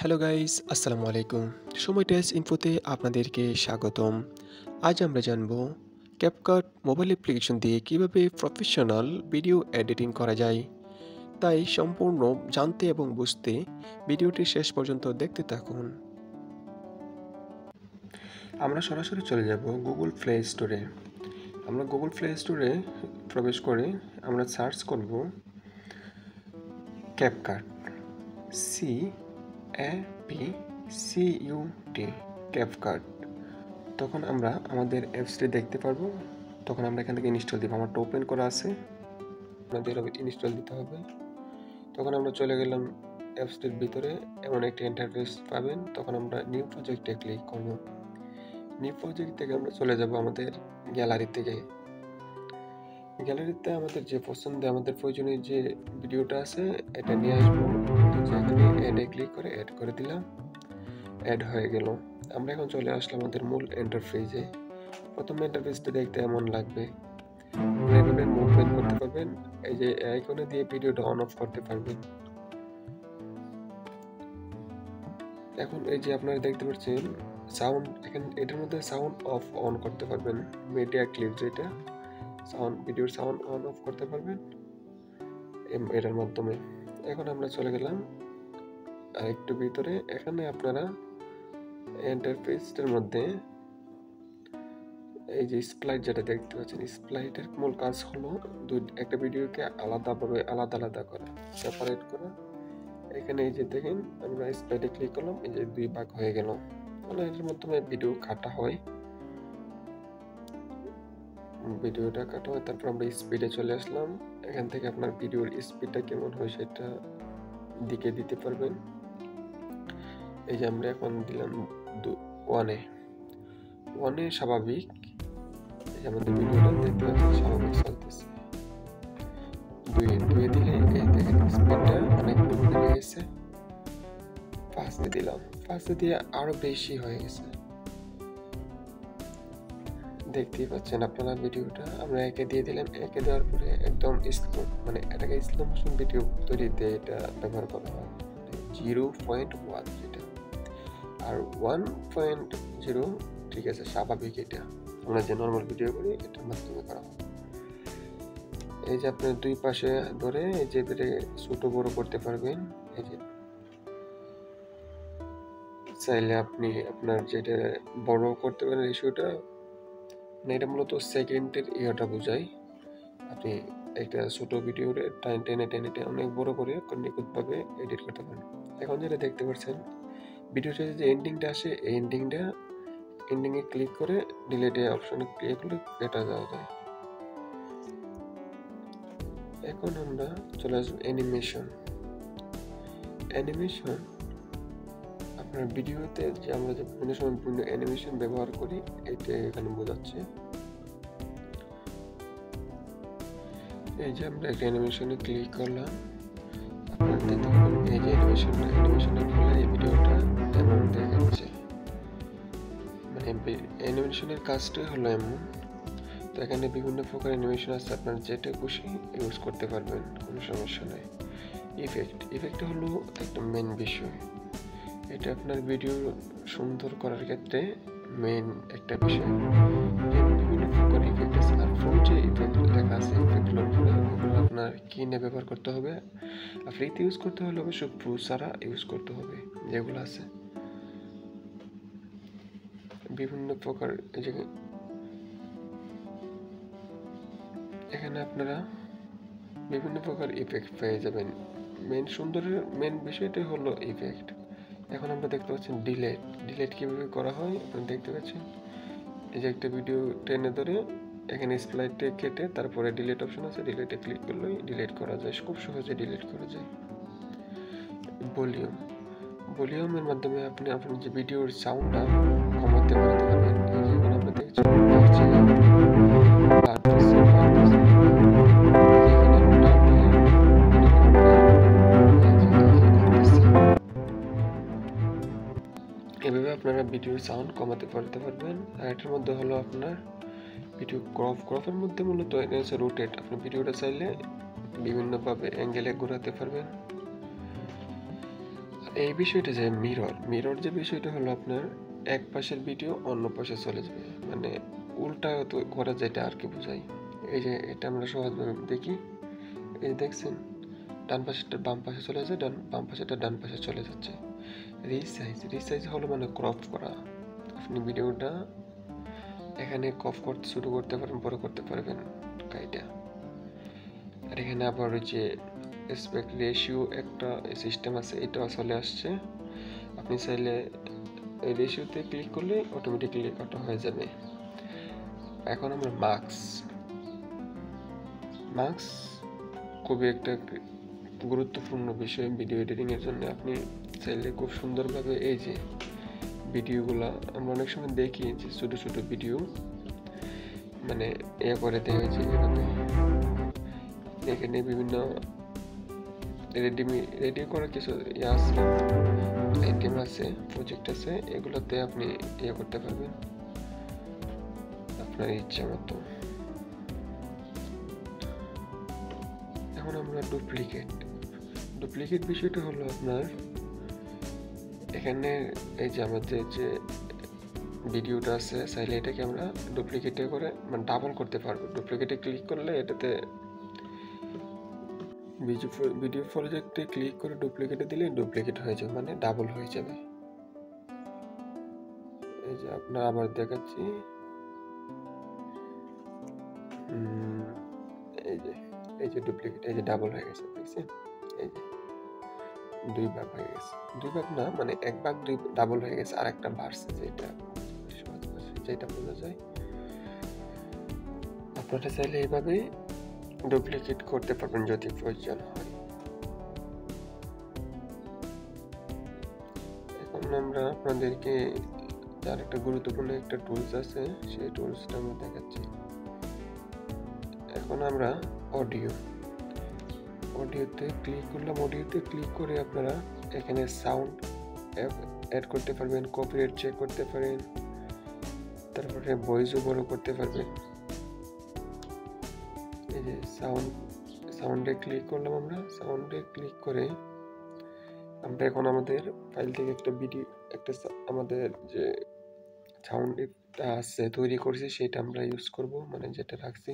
Hello guys, আসসালামু আলাইকুম। সময় টেস ইনফোতে আপনাদেরকে স্বাগতম। আজ আমরা জানব ক্যাপকাট মোবাইল অ্যাপ্লিকেশন দিয়ে কিভাবে প্রফেশনাল ভিডিও এডিটিং করা যায়। তাই সম্পূর্ণ জানতে এবং বুঝতে ভিডিওটি শেষ পর্যন্ত দেখতে থাকুন। আমরা সরাসরি চলে যাব গুগল প্লে স্টোরে। আমরা গুগল প্লে স্টোরে প্রবেশ করে আমরা সার্চ করব ক্যাপকাট, CAPCUT, ক্যাপকাট। তখন আমরা আমাদের অ্যাপসটি দেখতে পারবো। তখন আমরা এখান থেকে ইনস্টল দিব। আমারটা ওপেন করা আছে, আপনাদের ইনস্টল দিতে হবে। তখন আমরা চলে গেলাম অ্যাপসটির ভিতরে, এমন একটি ইন্টারফেস পাবেন। তখন আমরা নিউ প্রজেক্টে ক্লিক করব। নিউ প্রজেক্ট থেকে আমরা চলে যাব আমাদের গ্যালারি থেকে। গ্যালারিতে আমাদের যে পছন্দ, আমাদের প্রয়োজনীয় যে ভিডিওটা আছে এটা নিয়ে আসবো। এখানে অ্যাডে ক্লিক করে অ্যাড করে দিলাম, অ্যাড হয়ে গেল। আমরা এখন চলে আসলাম আমাদের মূল ইন্টারফেসে। প্রথম ইন্টারফেসটা দেখতে এমন লাগবে। এভাবে মুভমেন্ট করতে পারবেন, এই যে আইকনে দিয়ে ভিডিওটা অন অফ করতে পারবেন। এখন এই যে আপনারা দেখতে পাচ্ছেন সাউন্ড, এখানে এটার মধ্যে সাউন্ড অফ অন করতে পারবেন। মিডিয়া ক্লিপ যেটা সাউন্ড, ভিডিওর সাউন্ড অন অফ করতে পারবেন এটার মাধ্যমে। এখন আমরা চলে গেলাম আর একটু ভিতরে। এখানে আপনারা ইন্টারফেসটার মধ্যে এই যে স্প্লাইট যেটা দেখতে পাচ্ছেন, স্প্লাইটের মূল কাজ হলো একটা ভিডিওকে আলাদাভাবে আলাদা আলাদা করা, সেপারেট করা। এখানে এই যে দেখেন আমরা স্প্লাইটে ক্লিক করলাম, এই যে দুই ভাগ হয়ে গেল। মানে এর মাধ্যমে ভিডিও কাটা হয়, ভিডিওটা কাটা হয়। তারপর আমরা স্পিডে চলে আসলাম। এখান থেকে আপনার ভিডিওর স্পিডটা কেমন হয় সেটা দিকে দিতে পারবেন। এই যে আমরা এখন দিলাম ওয়ানে স্বাভাবিক। আমাদের ভিডিওটা দেখতে পাচ্ছেন স্বাভাবিক চলতেছে। দুয়ে দিলে এই দেখেন স্পিডটা অনেক বেড়ে গেছে। পাঁচে দিলাম, পাঁচে দিয়ে আরো বেশি হয়ে গেছে। দেখতেই পাচ্ছেন আপনারা ভিডিওটা। আমরা একে দিয়ে দিলাম, একে দেওয়ার পরে একদম স্লো, মানে এটাকে স্লো মোশন ভিডিও তৈরিতে এটা ব্যবহার করা হয়। 0.1 যেটা, আর 1.0 ঠিক আছে স্বাভাবিক। এটা আমরা যে নর্মাল ভিডিও করি এটার মাধ্যমে করা হয়। এই যে আপনার দুই পাশে ধরে এই যে ছোট বড় করতে পারবেন। এই যে চাইলে আপনি আপনার যেটা বড় করতে পারেন রেশিওটা, মানে এটা মূলত সেকেন্ডের ইয়েটা বোঝায়। আপনি একটা ছোট ভিডিওর টেনে অনেক বড় করে নিখুঁতভাবে এডিট করতে পারেন। এখন যেটা দেখতে পাচ্ছেন ভিডিওতে যে এন্ডিংটা আসে, এই এন্ডিংয়ে ক্লিক করে ডিলিটে অপশনে ক্লিক করলে কেটে যাওয়া যায়। এখন আমরা চলে আসবো অ্যানিমেশন। আপনার ভিডিওতে যে আমরা যে বিভিন্ন সময় বিভিন্ন অ্যানিমেশন ব্যবহার করি এটা এখানে বোঝাচ্ছে। এই যে আমরা একটা অ্যানিমেশনে ক্লিক করলাম, আপনারা দেখতে পাবেন এই যে অ্যানিমেশনের ফলে এই ভিডিওটা এমন দেখাচ্ছে। মানে অ্যানিমেশনের কাজটাই হলো এমন। তো এখানে বিভিন্ন প্রকার অ্যানিমেশন আছে, আপনার যেটা খুশি ইউজ করতে পারবেন, কোনো সমস্যা নেই। ইফেক্ট হলো একটা মেন বিষয়। এটা আপনার ভিডিও সুন্দর করার ক্ষেত্রে মেন একটা বিষয়। বিভিন্ন প্রকার ইফেক্ট আছে, আর ফুল যে ইফেক্ট লেখা আছে ইফেক্টগুলোর উপরে ওগুলো আপনার কিনে ব্যবহার করতে হবে। আর ফ্রিতে ইউজ করতে হলে অবশ্যই প্রো ছাড়া ইউজ করতে হবে যেগুলো আছে। বিভিন্ন প্রকার এখানে আপনারা বিভিন্ন প্রকার ইফেক্ট পেয়ে যাবেন। মেন বিষয়টাই হলো ইফেক্ট। এখন আমরা দেখতে পাচ্ছেন ডিলেট কিভাবে করা হয়। আপনি দেখতে পাচ্ছেন এই যে একটা ভিডিও টেনে ধরে এখানে স্প্লাইটে কেটে তারপরে ডিলিট অপশন আছে, ডিলিটে ক্লিক করলেই ডিলিট করা যায়, খুব সহজে ডিলিট করা যায়। ভলিউমের মাধ্যমে আপনি আপনার যে ভিডিওর সাউন্ডটা কমাতে পারবেন। এই যে এখন আমরা দেখছি এভাবে আপনারা ভিডিওর সাউন্ড কমাতে পারবেন। আর এটার মধ্যে হলো আপনার ভিডিও ক্রপের মধ্যে মূলত রোটেট। আপনি ভিডিওটা চাইলে বিভিন্নভাবে অ্যাঙ্গেলে ঘোরাতে পারবেন। আর এই বিষয়টা যে মিরর যে বিষয়টা হলো আপনার এক পাশের ভিডিও অন্য পাশে চলে যাবে, মানে উল্টা তো করা যেটা আর কি বোঝাই। এই যে এটা আমরা সহজভাবে দেখি, এই দেখছেন ডান পাশেরটা বাম পাশে চলে যায়, বাম পাশেরটা ডান পাশে চলে যাচ্ছে। রিসাইজ হলো মানে ক্রপ করা। আপনি ভিডিওটা এখানে ক্রপ করতে শুরু করতে পারেন, বড় করতে পারবেন কাইটা। আর এখানে আবার ওই যে অ্যাসপেক্ট রেশিও একটা সিস্টেম আছে, এটাও চলে আসছে। আপনি চাইলে এই রেশিওতে ক্লিক করলে অটোমেটিক্যালি কাটা হয়ে যাবে। এখন আমরা মার্কস খুবই একটা গুরুত্বপূর্ণ বিষয় ভিডিও এডিটিংয়ের জন্য। আপনি চাইলে খুব সুন্দরভাবে এই যে ভিডিওগুলো আমরা অনেক সময় দেখি যে ছোটো ছোটো ভিডিও মানে করে দেওয়া হয়েছে এভাবে। এখানে বিভিন্ন রেডি করা কিছু আছে, আইটেম আছে, প্রজেক্ট আছে, এগুলোতে আপনি করতে পারবেন আপনার ইচ্ছা মতো। এখন আমরা ডুপ্লিকেট বিষয়টা হলো আপনার এখানে এই যে আমাদের যে ভিডিওটা আছে, চাইলে এটাকে আমরা ডুপ্লিকেটে করে মানে ডাবল করতে পারবো। ডুপ্লিকেটে ক্লিক করলে এটাতে ভিডিও প্রজেক্টে ক্লিক করে ডুপ্লিকেটে দিলে ডুপ্লিকেট হয়ে যাবে, মানে ডাবল হয়ে যাবে। এই যে আপনার আবার দেখাচ্ছি, এই যে ডুপ্লিকেট, এই যে ডাবল হয়ে গেছে, দেখছেন? এই যে 2 ভাগ হয়ে গেছে, 2 ভাগ না মানে 1 ভাগ 2 ডাবল হয়ে গেছে। আর একটা বাড়ছে, যেটা বোঝা যায়। আপনারা চাইলে এইভাবে ডুপ্লিকেট করতে পারবেন যদি প্রয়োজন হয়। এখন আমরা আপনাদেরকে আর একটা গুরুত্বপূর্ণ একটা টুলস আছে, সেই টুলসটা আমরা দেখাচ্ছি। এখন আমরা অডিওতে ক্লিক করলাম। অডিওতে ক্লিক করে আপনারা এখানে সাউন্ড অ্যাড করতে পারবেন, কপিরাইট চেক করতে পারেন, তারপরে ভয়েস ওভারও করতে পারবেন। এই যে সাউন্ডে ক্লিক করলাম। আমরা সাউন্ডে ক্লিক করে আমরা এখন আমাদের ফাইল থেকে একটা আমাদের যে সাউন্ডটা আছে তৈরি করছি সেটা আমরা ইউজ করব, মানে যেটা রাখছি।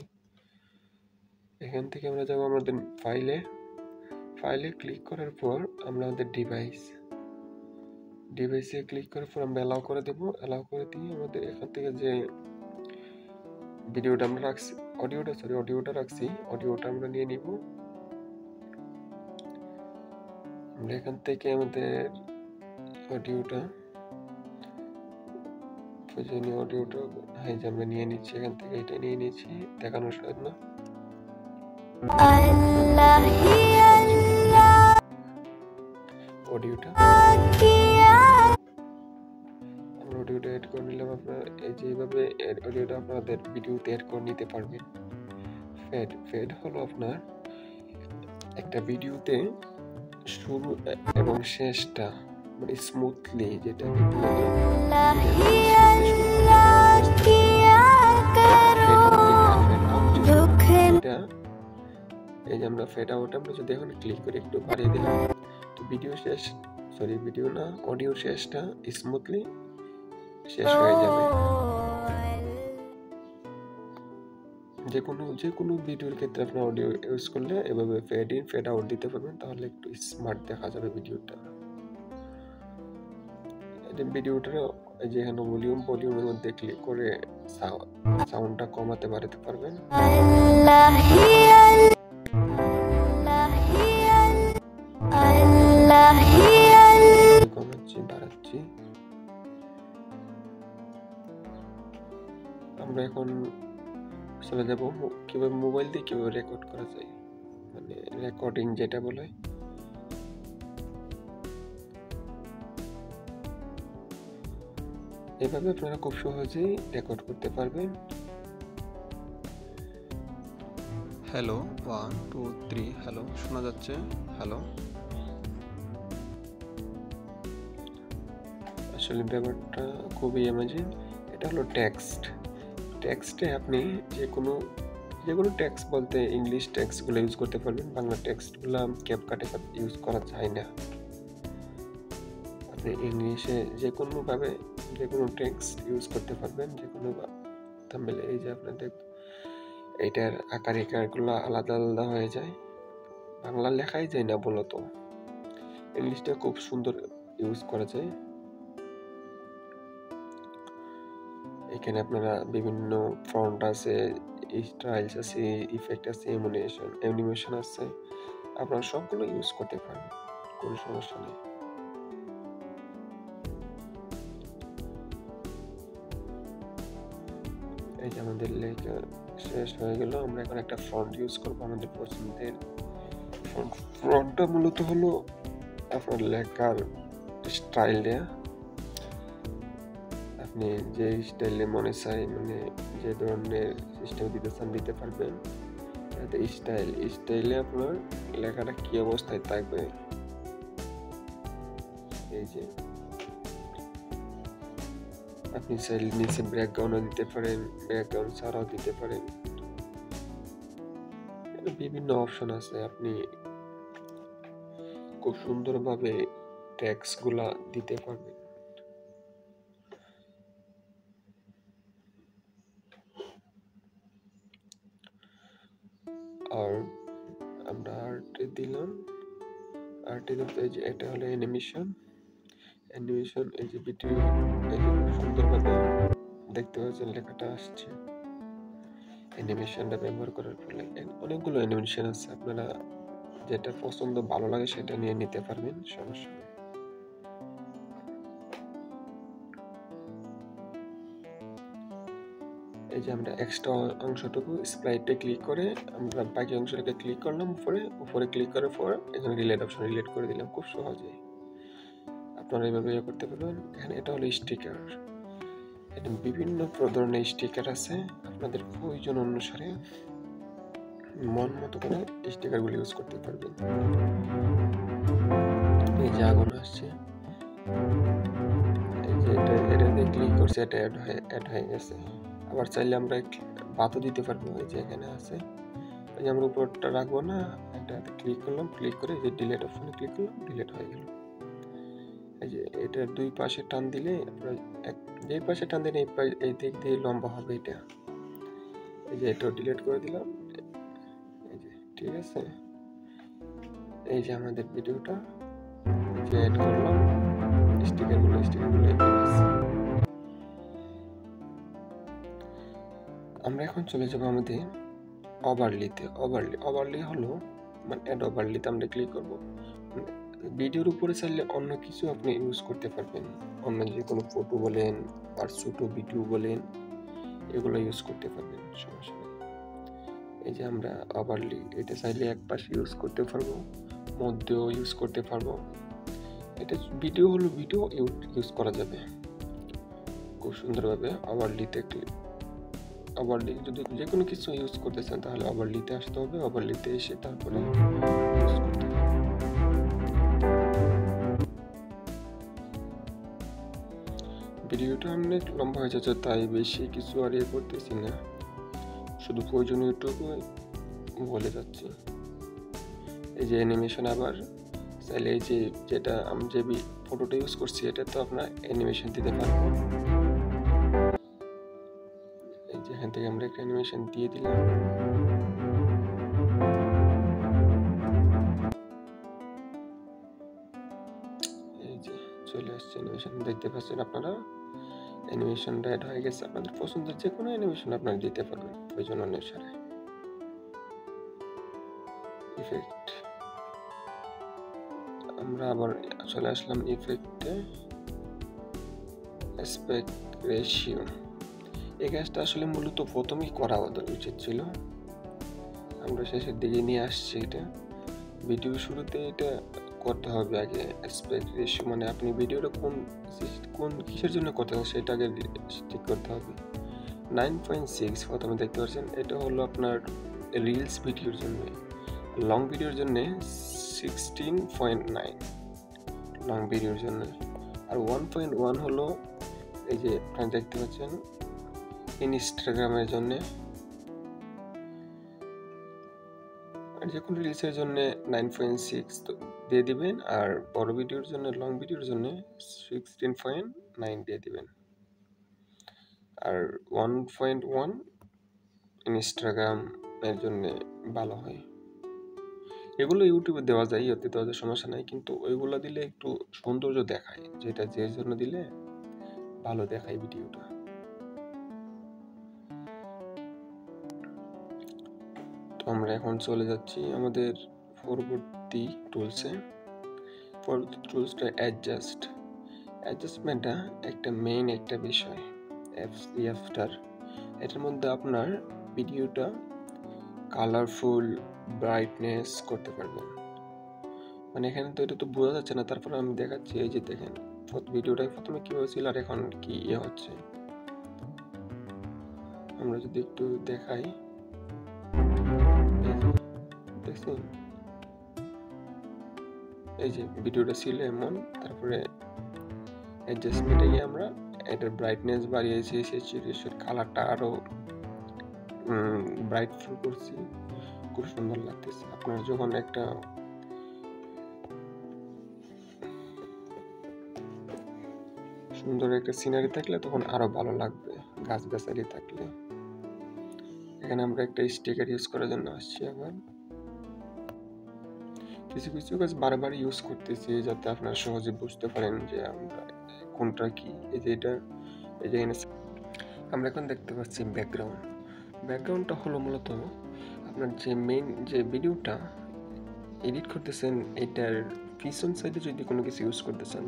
এখান থেকে আমরা যাব আমাদের ফাইলে ক্লিক করার পর আমরা আমাদের ডিভাইসে ক্লিক করার পর আমরা অ্যালাউ করে দেব। অ্যালাউ করে দিয়ে আমাদের এখান থেকে যে ভিডিওটা আমরা রাখছি, অডিওটা রাখছি, অডিওটা আমরা নিয়ে নিব। আমরা এখান থেকে আমাদের প্রয়োজনীয় অডিওটা আমরা নিয়ে নিচ্ছি, এখান থেকে এটা নিয়ে নিচ্ছি দেখানোর জন্য। অডিওটা এড করে নিলাম। আপনারা এই যে এইভাবে অডিওটা আপনাদের ভিডিওতে এড করে নিতে পারবেন। ফেড হলো আপনার একটা ভিডিওতে শুরু এবং শেষটা মানে স্মুথলি, যেটা এই যে আমরা ফেড আউট আমরা যদি এখন ক্লিক করে একটু বাড়িয়ে দিলাম তো অডিও শেষটা স্মুথলি শেষ হয়ে যাবে। যে কোনো ভিডিওর ক্ষেত্রে আপনি অডিও ইউজ করলে এভাবে ফেড ইন ফেড আউট দিতে পারবেন, তাহলে একটু স্মার্ট দেখা যাবে ভিডিওটা। ভিডিওটা যেখানে ভলিউমের মধ্যে ক্লিক করে সাউন্ডটা কমাতে বাড়াতে পারবেন। কমাচ্ছি বাড়াচ্ছি। আমরা এখন চলে যাব কিভাবে মোবাইল দিয়ে কিভাবে রেকর্ড করা যায়, মানে রেকর্ডিং যেটা বলে। এভাবে আপনারা খুব সহজেই রেকর্ড করতে পারবেন। হ্যালো 1 2 3 হ্যালো শোনা যাচ্ছে? হ্যালো। আসলে ব্যাপারটা খুবই অ্যামেজিং। এটা হলো টেক্সটে আপনি যে কোনো টেক্সট বলতে ইংলিশ টেক্সটগুলো ইউজ করতে পারবেন। বাংলা টেক্সটগুলো ক্যাপকাটে ইউজ করা যায় না। আপনি ইংলিশে যে কোনোভাবে যে কোনো টেক্সট ইউজ করতে পারবেন, যে কোনো থাম্বনেল। এই যে আপনাদের এইটার আকারগুলো আলাদা আলাদা হয়ে যায়, বাংলা লেখাই যায় না বলতো, ইংলিশটা খুব সুন্দর ইউজ করা যায়। এখানে আপনারা বিভিন্ন ফন্ট আছে, স্টাইলস আছে, ইফেক্ট আছে, অ্যানিমেশন আছে, আপনারা সবগুলো ইউজ করতে পারবেন, কোনো সমস্যা নেই। এই যে আমাদের লেখা শেষ হয়ে গেল। আমরা এখন একটা ফন্ট ইউজ করবো আমাদের পছন্দের ফন্টটা। মূলত হলো আপনার লেখার স্টাইল দেয়া, আপনি যে স্টাইলে মনে চাই, মানে যে ধরনের সিস্টেম দিতে চান দিতে পারবেন। যাতে স্টাইলে আপনার লেখাটা কি অবস্থায় থাকবে। এই যে আপনি চাইলে নিচে ব্যাকগ্রাউন্ডও দিতে পারেন, ব্যাকগ্রাউন্ড ছাড়াও দিতে পারেন, বিভিন্ন অপশন আছে। আপনি খুব সুন্দরভাবে টেক্সট গুলা দিতে পারবেন। আর আমরা আর্টে দিলাম, এই যে এটা হলো অ্যানিমেশন। এই যে ভিডিও, এই যে খুব সুন্দরভাবে দেখতে পাচ্ছেন লেখাটা আসছে। অ্যানিমেশনটা ব্যবহার করার ফলে অনেকগুলো অ্যানিমেশন আছে, আপনারা যেটা পছন্দ ভালো লাগে সেটা নিয়ে নিতে পারবেন, সমস্যা নেই। এই যে আমরা এক্সট্রা অংশটুকু স্প্লাইটে ক্লিক করে আমরা বাকি অংশটাকে ক্লিক করলাম, উপরে ক্লিক করার পর এখানে রিলেট অপশন রিলেট করে দিলাম, খুব সহজে আপনারা এভাবে করতে পারবেন। এখানে এটা হলো স্টিকার, এটা বিভিন্ন ধরনের স্টিকার আছে, আপনাদের প্রয়োজন অনুসারে মন মতো করে স্টিকারগুলো ইউজ করতে পারবেন। এই যে আগুন আসছে, এই যে এটাতে ক্লিক করছে, এটা অ্যাড হয়ে গেছে। আবার চাইলে আমরা বাতও দিতে পারবো, এই যে এখানে আছে। এই যে আমরা উপরটা রাখবো না, এটাতে ক্লিক করলাম, ক্লিক করে এই যে ডিলিট অপশনে ক্লিক করলাম, ডিলিট হয়ে গেল। এই যে এটার দুই পাশে টান দিলে যেই পাশে টান দিলে এই দিক দিয়ে লম্বা হবে এটা। এই যে এটাও ডিলিট করে দিলাম, এই যে ঠিক আছে। এই যে আমাদের ভিডিওটা যে অ্যাড করলাম, স্টিকারগুলো আমরা এখন চলে যাব আমাদের ওভারলিতে। ওভারলি হলো মানে অ্যাড ওভারলিতে আমরা ক্লিক করব। ভিডিওর উপরে চাইলে অন্য কিছু আপনি ইউজ করতে পারবেন, অন্য যে কোনো ফটো বলেন আর ছোট ভিডিও বলেন, এগুলো ইউজ করতে পারবেন, সমস্যা নেই। এই যে আমরা ওভারলি, এটা চাইলে এক পাশে ইউজ করতে পারবো, মধ্যেও ইউজ করতে পারবো। এটা ভিডিও ইউজ করা যাবে খুব সুন্দরভাবে। ওভারলি যদি যে কোনো কিছু ইউজ করতে চান তাহলে ওভারলিতে আসতে হবে, ওভারলিতে এসে তারপরে ইউজ করতে হবে। ভিডিওটা অনেক লম্বা হয়ে যাচ্ছে, তাই বেশি কিছু আর করতেছি না, শুধু প্রয়োজনীয়টুকু বলে যাচ্ছি। এই যে অ্যানিমেশন, আবার চাইলে এই যে যেটা আমি যে ফটোটা ইউজ করছি এটা তো আপনার অ্যানিমেশন দিতে পারবো। এই যে এখান থেকে আমরা একটা অ্যানিমেশন দিয়ে দিলাম। এই যে চলে আসছে অ্যানিমেশন, দেখতে পাচ্ছেন আপনারা অ্যানিমেশন অ্যাড হয়ে গেছে। আপনাদের পছন্দের যে কোনো অ্যানিমেশন আপনারা দিতে পারবেন প্রয়োজন অনুসারে। ইফেক্ট, আমরা আবার চলে আসলাম ইফেক্টে, অ্যাসপেক্ট রেশিও। এই কাজটা আসলে মূলত প্রথমেই করা উচিত ছিল, আমরা শেষের দিকে নিয়ে আসছি। এটা ভিডিও শুরুতে এটা করতে হবে আগে, অ্যাসপেক্ট রেশিও, মানে আপনি ভিডিওটা কোন কিসের জন্য করতে হবে সেটা আগে ঠিক করতে হবে। 9.6 প্রথমে দেখতে পাচ্ছেন, এটা হলো আপনার রিলস ভিডিওর জন্য। লং ভিডিওর জন্য 16.9 লং ভিডিওর জন্য। আর 1.1 হলো এই যে আপনারা দেখতে পাচ্ছেন ইনস্টাগ্রামের জন্য। আর যে কোনো রিলসের জন্য 9.6, তো দিয়ে দিবেন, আর বড় ভিডিওর জন্য, লং ভিডিওর জন্য 16.9 দিয়ে দিবেন, আর 1.1 ইনস্টাগ্রাম এর জন্য ভালো হয়। এগুলো ইউটিউবে দেওয়া যায়, ইয়েতে দেওয়া যায়, সমস্যা নাই, কিন্তু ওইগুলো দিলে একটু সৌন্দর্য দেখায়, যেটা যে জন্য দিলে ভালো দেখায় ভিডিওটা। তো আমরা এখন চলে যাচ্ছি আমাদের পরবর্তী টুলসে। পরবর্তী টুলসটা অ্যাডজাস্টমেন্টটা একটা মেইন একটা বিষয় এফটার। এটার মধ্যে আপনার ভিডিওটা কালারফুল, ব্রাইটনেস করতে পারবেন। মানে এখানে তো এটা তো বোঝা যাচ্ছে না, তারপরে আমি দেখাচ্ছি। এই যে দেখেন ভিডিওটা প্রথমে কি হয়েছিল আর এখন কি হচ্ছে। আমরা যদি একটু দেখাই, দেখছেন এই যে ভিডিওটা ছিল এমন, তারপরে অ্যাডজাস্টমেন্টে গিয়ে আমরা এটার ব্রাইটনেস বাড়িয়েছি, স্যাচুরেশন কালারটা আরো ব্রাইটফুল করছি, খুব সুন্দর লাগতেছে। আপনার যখন একটা সুন্দর একটা সিনারি থাকলে তখন আরো ভালো লাগবে, গাছগাছালি থাকলে। এখানে আমরা একটা স্টিকার ইউজ করার জন্য আসছি। আবার কিছু কিছু গাছ বারবার ইউজ করতেছি যাতে আপনারা সহজে বুঝতে পারেন যে আমরা কোনটা কি। এই যে এটা, এই যে আমরা এখন দেখতে পাচ্ছি ব্যাকগ্রাউন্ডটা হলো মূলত আপনার যে মেইন যে ভিডিওটা এডিট করতেছেন, এটার পিছন সাইডে যদি কোনো কিছু ইউজ করতেছেন,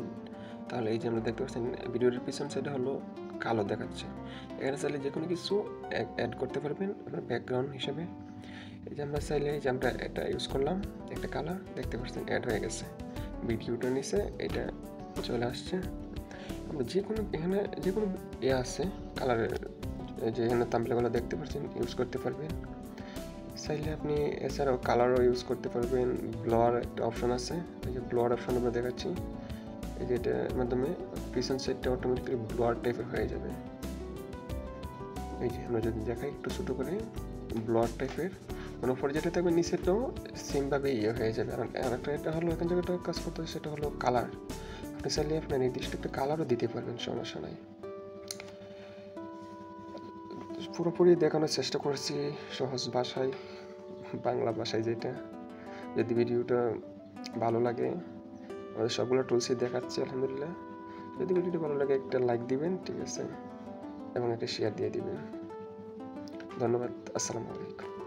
তাহলে এই যে আমরা দেখতে পাচ্ছেন ভিডিওর পিছন সাইডে হলো কালো দেখাচ্ছে। এখানে চাইলে যে কোনো কিছু অ্যাড করতে পারবেন আপনার ব্যাকগ্রাউন্ড হিসেবে। এই যে আমরা চাইলে, এই যে আমরা এটা ইউজ করলাম, একটা কালার দেখতে পাচ্ছেন অ্যাড হয়ে গেছে ভিডিওটার নিচে, এটা চলে আসছে। আমরা যে কোনো এখানে যে কোনো আছে কালারের, যে এখানে থাম্বনেলগুলো দেখতে পাচ্ছেন ইউজ করতে পারবেন। চাইলে আপনি এছাড়াও কালারও ইউজ করতে পারবেন। ব্লার একটা অপশন আছে, এই যে ব্লার অপশন আমরা দেখাচ্ছি। এই যে এটার মাধ্যমে পিছন সাইডটা অটোমেটিক্যালি ব্লার টাইপের হয়ে যাবে। এই যে আমরা যদি দেখাই একটু ছোটো করে, ব্লার টাইপের মানে উপরে যেটা থাকবে নিচেটাও সেমভাবে হয়ে যাবে। আর একটা এটা হলো এখান জায়গাটা কাজ করতে হবে, সেটা হলো কালার। আপনি চাইলে আপনার নির্দিষ্ট একটা কালারও দিতে পারবেন, সমস্যা নাই। পুরোপুরি দেখানোর চেষ্টা করছি সহজ ভাষায়, বাংলা ভাষায় যেটা। যদি ভিডিওটা ভালো লাগে, আমাদের সবগুলো টুলসই দেখাচ্ছি আলহামদুলিল্লাহ। যদি ভিডিওটা ভালো লাগে একটা লাইক দিবেন, ঠিক আছে, এবং একটা শেয়ার দিয়ে দিবেন। ধন্যবাদ। আসসালামু আলাইকুম।